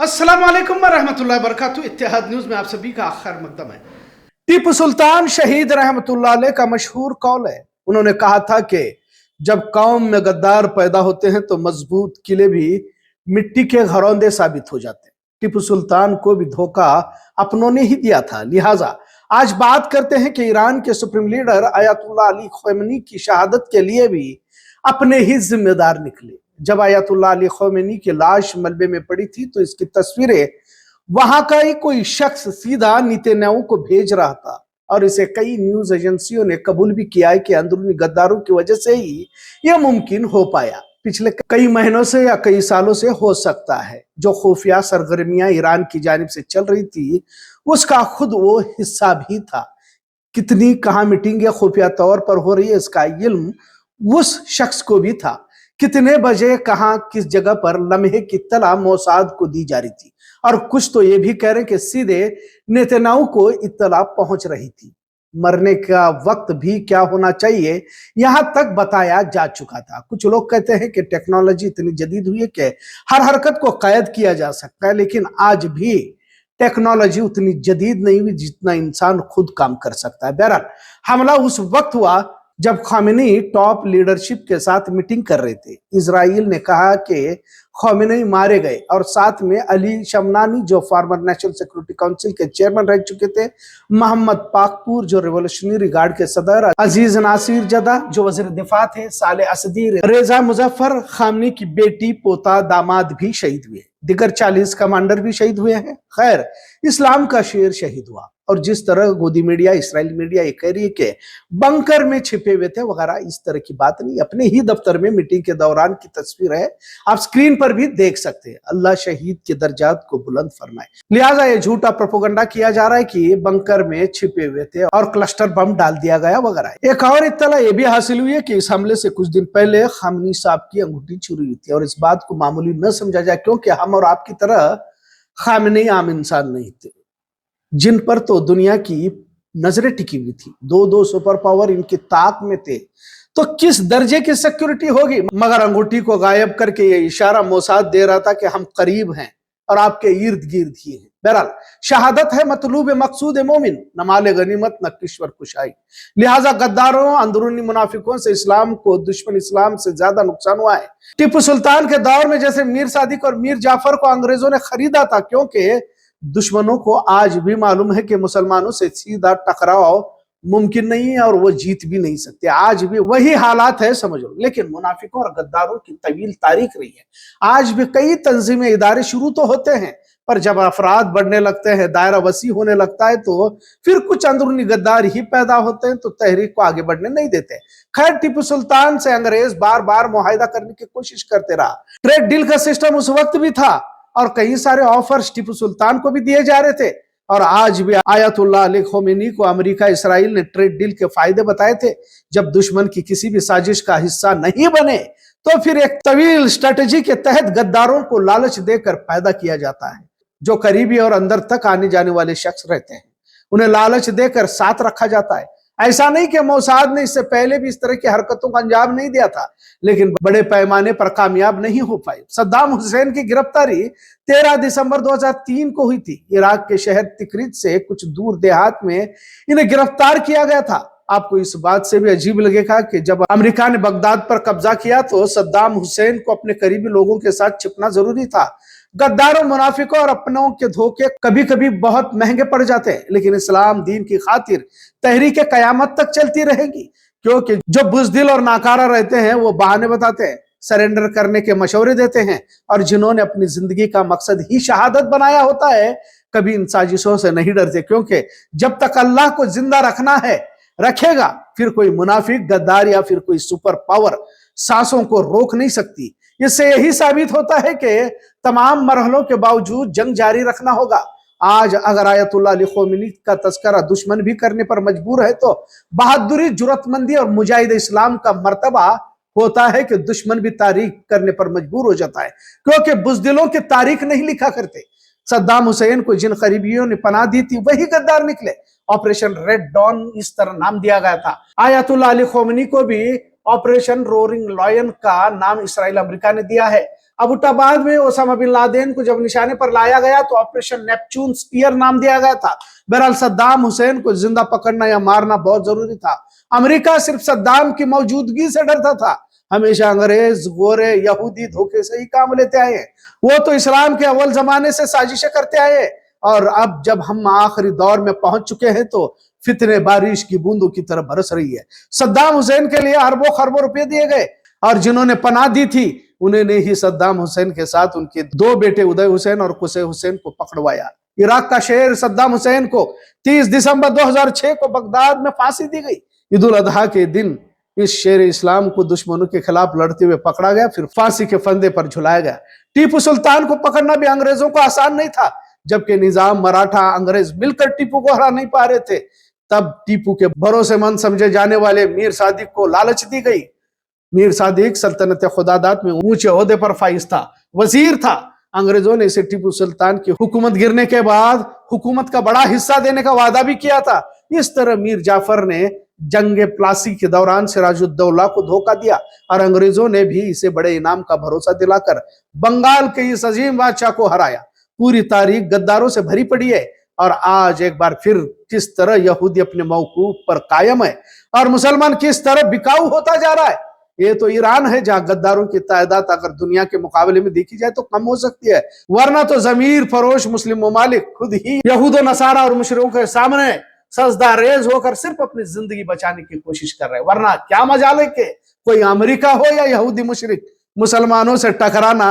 अस्सलाम वालेकुम वरहमतुल्लाहि वबरकातुहू। इत्तेहाद न्यूज़ में आप सभी का खैर मकदम है। टीपू सुल्तान शहीद रहमतुल्लाह अलैह का मशहूर कौल है। उन्होंने कहा था कि जब कौम में गद्दार पैदा होते हैं तो मजबूत किले भी मिट्टी के घरौंदे साबित हो जाते हैं। टीपू सुल्तान को भी धोखा अपनों ने ही दिया था। लिहाजा आज बात करते हैं कि ईरान के supreme leader Ayatollah Ali Khamenei की शहादत के लिए भी अपने ही जिम्मेदार निकले। जब आयतुल्लाह अली ख़ामेनी की लाश मलबे में पड़ी थी तो इसकी तस्वीरें वहां का ही कोई शख्स सीधा नेतन्याहू को भेज रहा था और इसे कई न्यूज एजेंसियों ने कबूल भी किया है कि अंदरूनी गद्दारों की वजह से ही यह मुमकिन हो पाया। पिछले कई महीनों से या कई सालों से हो सकता है जो खुफिया सरगर्मियां ईरान की जानिब से चल रही थी उसका खुद वो हिस्सा भी था। कितनी कहाँ मीटिंगें खुफिया तौर पर हो रही है इसका इल्म उस शख्स को भी था। कितने बजे कहाँ किस जगह पर लम्हे की तला मोसाद को दी जा रही थी और कुछ तो ये भी कह रहे कि सीधे नेतन्याहू को इत्तला पहुंच रही थी। मरने का वक्त भी क्या होना चाहिए यहां तक बताया जा चुका था। कुछ लोग कहते हैं कि टेक्नोलॉजी इतनी जदीद हुई है कि हर हरकत को कैद किया जा सकता है, लेकिन आज भी टेक्नोलॉजी उतनी जदीद नहीं हुई जितना इंसान खुद काम कर सकता है। बहरहाल हमला उस वक्त हुआ जब ख़ामेनी टॉप लीडरशिप के साथ मीटिंग कर रहे थे। इजराइल ने कहा कि ख़ामेनी मारे गए और साथ में अली शमनानी जो फॉर्मर नेशनल सिक्योरिटी काउंसिल के चेयरमैन रह चुके थे, मोहम्मद पाकपुर जो रिवोल्यूशनरी गार्ड के सदर, अजीज नासिर जदा जो वजीर दिफा थे, साले असदी, रेजा मुजफ्फर, ख़ामेनी की बेटी पोता दामाद भी शहीद हुए। दिगर 40 कमांडर भी शहीद हुए हैं। खैर, इस्लाम का शेर शहीद हुआ और जिस तरह गोदी मीडिया इस्राएली मीडिया ये कह रही है कि बंकर में छिपे हुए थे वगैरह, इस तरह की बात नहीं। अपने ही दफ्तर में मीटिंग के दौरान की तस्वीर है, आप स्क्रीन पर भी देख सकते हैं। अल्लाह शहीद के दर्जात को बुलंद फरमाए। लिहाजा ये झूठा प्रोपोगंडा किया जा रहा है कि बंकर में छिपे हुए थे और क्लस्टर बम डाल दिया गया वगैरह। एक और इत्तला ये भी हासिल हुई है कि इस हमले से कुछ दिन पहले ख़ामेनी साहब की अंगूठी चुरी हुई थी और इस बात को मामूली न समझा जाए क्योंकि हम और आपकी तरह ख़ामेनी आम इंसान नहीं थे जिन पर तो दुनिया की नजरें टिकी हुई थी। दो सुपर पावर इनकी ताक में थे तो किस दर्जे की सिक्योरिटी होगी। मगर अंगूठी को गायब करके ये इशारा मोसाद दे रहा था कि हम करीब हैं और आपके इर्द गिर्द ही हैं। बहरहाल शहादत है मतलूब मकसूद मोमिन, न माल गनीमत न किश्वर कुशाई। लिहाजा गद्दारों अंदरूनी मुनाफिकों से इस्लाम को दुश्मन इस्लाम से ज्यादा नुकसान हुआ है। टीपू सुल्तान के दौर में जैसे मीर सादिक और मीर जाफर को अंग्रेजों ने खरीदा था, क्योंकि दुश्मनों को आज भी मालूम है कि मुसलमानों से सीधा टकराव मुमकिन नहीं है और वो जीत भी नहीं सकते। आज भी वही हालात है, समझ लो। लेकिन मुनाफिकों और गद्दारों की तवील तारीख रही है। आज भी कई तंजीमें इदारे शुरू तो होते हैं पर जब अफराद बढ़ने लगते हैं, दायरा वसी होने लगता है तो फिर कुछ अंदरूनी गद्दार ही पैदा होते हैं तो तहरीक को आगे बढ़ने नहीं देते। खैर, टीपू सुल्तान से अंग्रेज बार बार मुआहिदा करने की कोशिश करते रहा। ट्रेड डील का सिस्टम उस वक्त भी था और कई सारे ऑफर्स टीपू सुल्तान को भी दिए जा रहे थे और आज भी आयतुल्लाह अली ख़ामेनी को अमेरिका इसराइल ने ट्रेड डील के फायदे बताए थे। जब दुश्मन की किसी भी साजिश का हिस्सा नहीं बने तो फिर एक तवील स्ट्रेटेजी के तहत गद्दारों को लालच देकर पैदा किया जाता है। जो करीबी और अंदर तक आने जाने वाले शख्स रहते हैं उन्हें लालच देकर साथ रखा जाता है। ऐसा नहीं कि मोसाद ने इससे पहले भी इस तरह की हरकतों का अंजाम नहीं दिया था, लेकिन बड़े पैमाने पर कामयाब नहीं हो पाई। सद्दाम हुसैन की गिरफ्तारी 13 दिसंबर 2003 को हुई थी। इराक के शहर तिकरित से कुछ दूर देहात में इन्हें गिरफ्तार किया गया था। आपको इस बात से भी अजीब लगेगा कि जब अमेरिका ने बगदाद पर कब्जा किया तो सद्दाम हुसैन को अपने करीबी लोगों के साथ छिपना जरूरी था। गद्दारों, मुनाफिकों और अपनों के धोखे कभी कभी बहुत महंगे पड़ जाते हैं, लेकिन इस्लाम दीन की खातिर तहरीक कयामत तक चलती रहेगी। क्योंकि जो बुज़दिल और नाकारा रहते हैं वो बहाने बताते हैं, सरेंडर करने के मशवरे देते हैं और जिन्होंने अपनी जिंदगी का मकसद ही शहादत बनाया होता है कभी इन साजिशों से नहीं डरते, क्योंकि जब तक अल्लाह को जिंदा रखना है रखेगा, फिर कोई मुनाफिक, गद्दार या फिर कोई सुपर पावर सांसों को रोक नहीं सकती। इससे यही साबित होता है कि तमाम मरहलों के बावजूद जंग जारी रखना होगा। आज अगर आयतुल्लाह अली ख़ामेनी का तस्करा दुश्मन भी करने पर मजबूर है तो बहादुरी, जुर्रतमंदी और मुजाहिद इस्लाम का मर्तबा होता है कि दुश्मन भी तारीख करने पर मजबूर हो जाता है, क्योंकि बुज़दिलों की तारीख नहीं लिखा करते। सद्दाम हुसैन को जिन करीबियों ने पनाह दी थी वही गद्दार निकले। ऑपरेशन रेड डॉन इस तरह नाम दिया गया था। आयतुल्लाह अली ख़ामेनी को भी ऑपरेशन रोरिंग लॉयन का नाम इसराइल अमेरिका ने दिया है। अबुटाबाद में ओसामा बिन लादेन को जब निशाने पर लाया गया तो ऑपरेशन नेपच्यून स्पीयर नाम दिया गया था। बहरहाल सद्दाम हुसैन को जिंदा पकड़ना या मारना बहुत जरूरी था। अमेरिका सिर्फ सद्दाम की मौजूदगी से डरता था। हमेशा अंग्रेज, गोरे, यहूदी धोखे से ही काम लेते आए हैं। वो तो इस्लाम के अव्वल जमाने से साजिशें करते आए हैं, और अब जब हम आखिरी दौर में पहुंच चुके हैं तो फितने बारिश की बूंदों की तरह बरस रही है। सद्दाम हुसैन के लिए अरबों खरबों रुपए दिए गए, और जिन्होंने पनाह दी थी उन्होंने ही सद्दाम हुसैन के साथ उनके दो बेटे उदय हुसैन और कुसे हुसैन को पकड़वाया। इराक का शेर सद्दाम हुसैन को 30 दिसंबर 2006 को बगदाद में फांसी दी गई। ईद उल अजहा के दिन इस शेर इस्लाम को दुश्मनों के खिलाफ लड़ते हुए पकड़ा गया, फिर फांसी के फंदे पर झुलाया गया। टीपू सुल्तान को पकड़ना भी अंग्रेजों को आसान नहीं था। जबकि निजाम, मराठा, अंग्रेज मिलकर टीपू को हरा नहीं पा रहे थे, तब टीपू के भरोसेमंद समझे जाने वाले मीर सादिक को लालच दी गई। मीर सादिक सल्तनत खुदादात में ऊंचे ओहदे पर फाइज था, वजीर था। अंग्रेजों ने इसे टीपू सुल्तान की हुकूमत गिरने के बाद हुकूमत का बड़ा हिस्सा देने का वादा भी किया था। इस तरह मीर जाफर ने जंगे प्लासी के दौरान सिराजुद्दौला को धोखा दिया, और अंग्रेजों ने भी इसे बड़े इनाम का भरोसा दिलाकर बंगाल के इस अजीम बादशाह को हराया। पूरी तारीख गद्दारों से भरी पड़ी है, और आज एक बार फिर किस तरह यहूदी अपने मौकूफ पर कायम है और मुसलमान किस तरह बिकाऊ होता जा रहा है। ये तो ईरान है जहां गद्दारों की तादाद अगर दुनिया के मुकाबले में देखी जाए तो कम हो सकती है, वरना तो जमीर फरोश मुस्लिम ममालिक खुद ही यहूद नसारा और मुशरिकों के सामने सजदा रेज होकर सिर्फ अपनी जिंदगी बचाने की कोशिश कर रहे हैं। वरना क्या मजाल है कि कोई अमेरिका हो या यहूदी मुशरिक, मुसलमानों से टकराना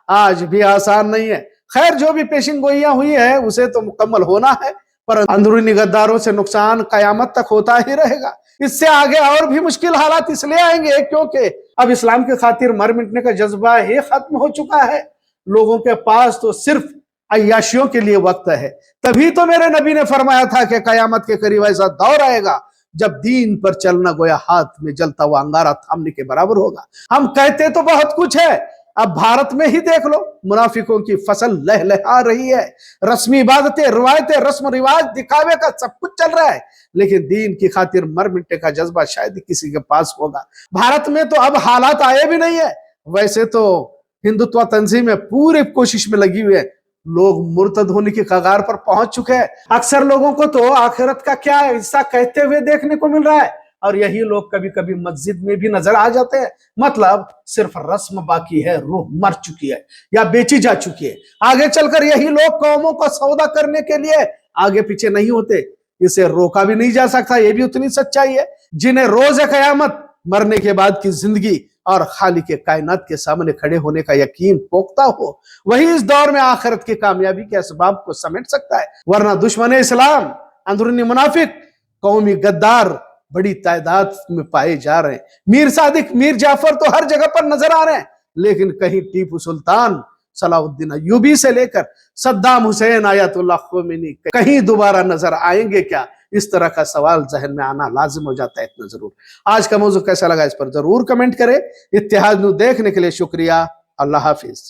आज भी आसान नहीं है। खैर, जो भी पेशिन गोइयां हुई है उसे तो मुकम्मल होना है, पर अंदरूनी गद्दारों से नुकसान कयामत तक होता ही रहेगा। इससे आगे और भी मुश्किल हालात इसलिए आएंगे क्योंकि अब इस्लाम की खातिर मर मिटने का जज्बा ही खत्म हो चुका है। लोगों के पास तो सिर्फ अय्याशियों के लिए वक्त है। तभी तो मेरे नबी ने फरमाया था कि कयामत के करीब ऐसा दौर आएगा जब दीन पर चलना गोया हाथ में जलता हुआ अंगारा थामने के बराबर होगा। हम कहते तो बहुत कुछ है, अब भारत में ही देख लो, मुनाफिकों की फसल लहलहा रही है। रस्मी इबादतें, रिवायतें, रस्म रिवाज, दिखावे का सब कुछ चल रहा है, लेकिन दीन की खातिर मर मिटने का जज्बा शायद किसी के पास होगा। भारत में तो अब हालात आए भी नहीं है। वैसे तो हिंदुत्व तंजीमें पूरी कोशिश में लगी हुई है, लोग मुर्तद होने की कगार पर पहुंच चुके हैं। अक्सर लोगों को तो आखिरत का क्या हिस्सा कहते हुए देखने को मिल रहा है, और यही लोग कभी कभी मस्जिद में भी नजर आ जाते हैं। मतलब सिर्फ रस्म बाकी है, रूह मर चुकी है या बेची जा चुकी है। आगे चलकर यही लोग कौमों को सौदा करने के लिए आगे पीछे नहीं होते। इसे रोका भी नहीं जा सकता, ये भी उतनी सच्चाई है। जिन्हें रोज कयामत, मरने के बाद की जिंदगी और खालिक के कायनात के सामने खड़े होने का यकीन पोख्ता हो, वही इस दौर में आखिरत की कामयाबी के असबाब को समेट सकता है। वरना दुश्मन इस्लाम, अंदरूनी मुनाफिक, कौमी गद्दार बड़ी तादाद में पाए जा रहे हैं। मीर सादिक, मीर जाफर तो हर जगह पर नजर आ रहे हैं, लेकिन कहीं टीपू सुल्तान, सलाउद्दीन अय्यूबी से लेकर सद्दाम हुसैन, आयतुल्लाह खोमेनी कहीं दोबारा नजर आएंगे क्या? इस तरह का सवाल जहन में आना लाजिम हो जाता है इतना जरूर। आज का मौजू कैसा लगा इस पर जरूर कमेंट करें। इत्तेहाद न्यूज़ देखने के लिए शुक्रिया। अल्लाह हाफिज।